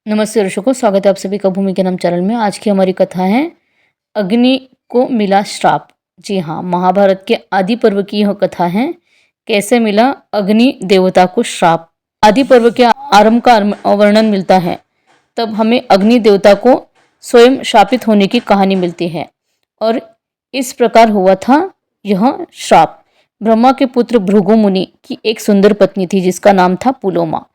नमस्ते दर्शकों, स्वागत है आप सभी का भूमि के नाम चैनल में। आज की हमारी कथा है अग्नि को मिला श्राप। जी हाँ, महाभारत के आदि पर्व की यह कथा है। कैसे मिला अग्नि देवता को श्राप। आदि पर्व के आरंभ का वर्णन मिलता है। तब हमें अग्नि देवता को स्वयं शापित होने की कहानी मिलती है और इस प्रकार हुआ था यह श्राप। ब्रह्मा के पुत्र भृगु मुनि की एक सुंदर पत्नी थी जिसका नाम था पुलोमा।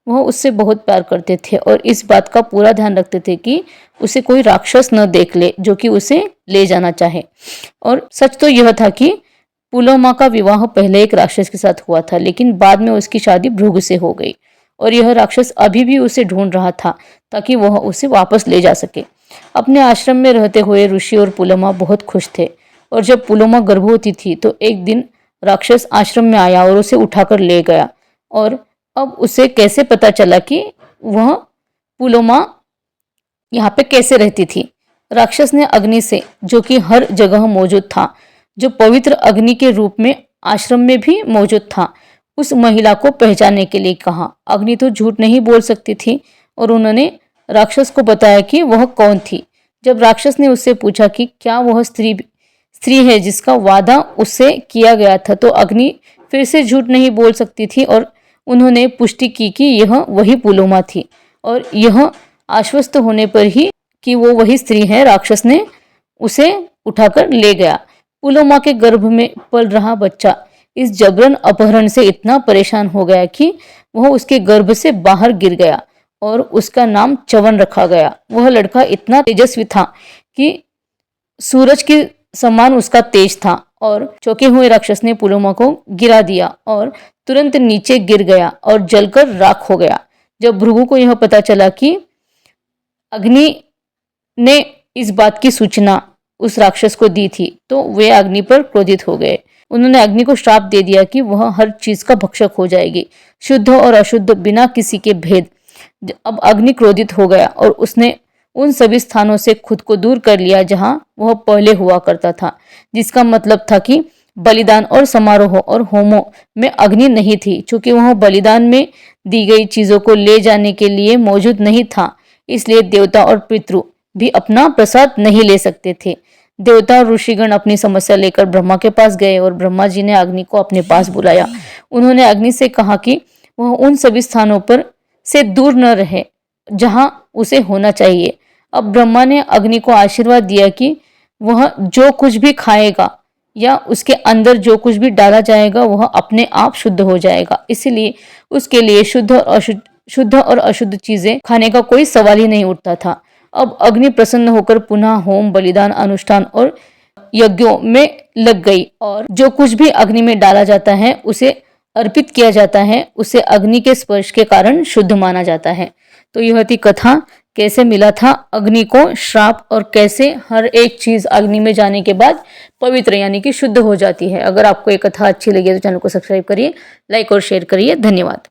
वह उससे बहुत प्यार करते थे और इस बात का पूरा ध्यान रखते थे कि उसे कोई राक्षस न देख ले जो कि उसे ले जाना चाहे। और सच तो यह था कि पुलोमा का विवाह पहले एक राक्षस के साथ हुआ था, लेकिन बाद में उसकी शादी भृगु से हो गई और यह राक्षस अभी भी उसे ढूंढ रहा था ताकि वह उसे वापस ले जा सके। अपने आश्रम में रहते हुए ऋषि और पुलोमा बहुत खुश थे और जब पुलोमा गर्भवती थी तो एक दिन राक्षस आश्रम में आया और उसे उठाकर ले गया। और अब उसे कैसे पता चला कि वह पुलोमा यहाँ पे कैसे रहती थी। राक्षस ने अग्नि से, जो कि हर जगह मौजूद था, जो पवित्र अग्नि के रूप में आश्रम में भी मौजूद था, उस महिला को पहचानने के लिए कहा। अग्नि तो झूठ नहीं बोल सकती थी और उन्होंने राक्षस को बताया कि वह कौन थी। जब राक्षस ने उससे पूछा कि क्या वह स्त्री है जिसका वादा उससे किया गया था, तो अग्नि फिर से झूठ नहीं बोल सकती थी और उन्होंने पुष्टि की कि यह वही पुलोमा थी। और यह आश्वस्त होने पर ही कि वो वही स्त्री है, राक्षस ने उसे उठाकर ले गया। पुलोमा के गर्भ में पल रहा बच्चा इस जबरन अपहरण से इतना परेशान हो गया कि वह उसके गर्भ से बाहर गिर गया और उसका नाम च्यवन रखा गया। वह लड़का इतना तेजस्वी था कि सूरज के समान उसका तेज था और चौंके हुए राक्षस ने पुलोमा को गिरा दिया और तुरंत नीचे गिर गया और जलकर राख हो गया। जब भृगु को यह पता चला कि अग्नि ने इस बात की सूचना उस राक्षस को दी थी, तो वे अग्नि पर क्रोधित हो गए। उन्होंने अग्नि को श्राप दे दिया कि वह हर चीज का भक्षक हो जाएगी, शुद्ध और अशुद्ध बिना किसी के भेद। अब अग्नि क्रोधित हो गया और उसने उन सभी स्थानों से खुद को दूर कर लिया जहां वह पहले हुआ करता था, जिसका मतलब था कि बलिदान और समारोह और होमों में अग्नि नहीं थी। चूंकि वह बलिदान में दी गई चीजों को ले जाने के लिए मौजूद नहीं था, इसलिए देवता और पितृ भी अपना प्रसाद नहीं ले सकते थे। देवता और ऋषिगण अपनी समस्या लेकर ब्रह्मा के पास गए और ब्रह्मा जी ने अग्नि को अपने पास बुलाया। उन्होंने अग्नि से कहा कि वह उन सभी स्थानों पर से दूर न रहे जहां उसे होना चाहिए। अब ब्रह्मा ने अग्नि को आशीर्वाद दिया कि वह जो कुछ भी खाएगा या उसके अंदर जो कुछ भी डाला जाएगा वह अपने आप शुद्ध हो जाएगा। इसलिए उसके लिए शुद्ध और अशुद्ध चीजें खाने का कोई सवाल ही नहीं उठता था। अब अग्नि प्रसन्न होकर पुनः होम, बलिदान, अनुष्ठान और यज्ञों में लग गई और जो कुछ भी अग्नि में डाला जाता है उसे अर्पित किया जाता है, उसे अग्नि के स्पर्श के कारण शुद्ध माना जाता है। तो यह थी कथा, कैसे मिला था अग्नि को श्राप और कैसे हर एक चीज अग्नि में जाने के बाद पवित्र यानी कि शुद्ध हो जाती है। अगर आपको ये कथा अच्छी लगी तो चैनल को सब्सक्राइब करिए, लाइक और शेयर करिए। धन्यवाद।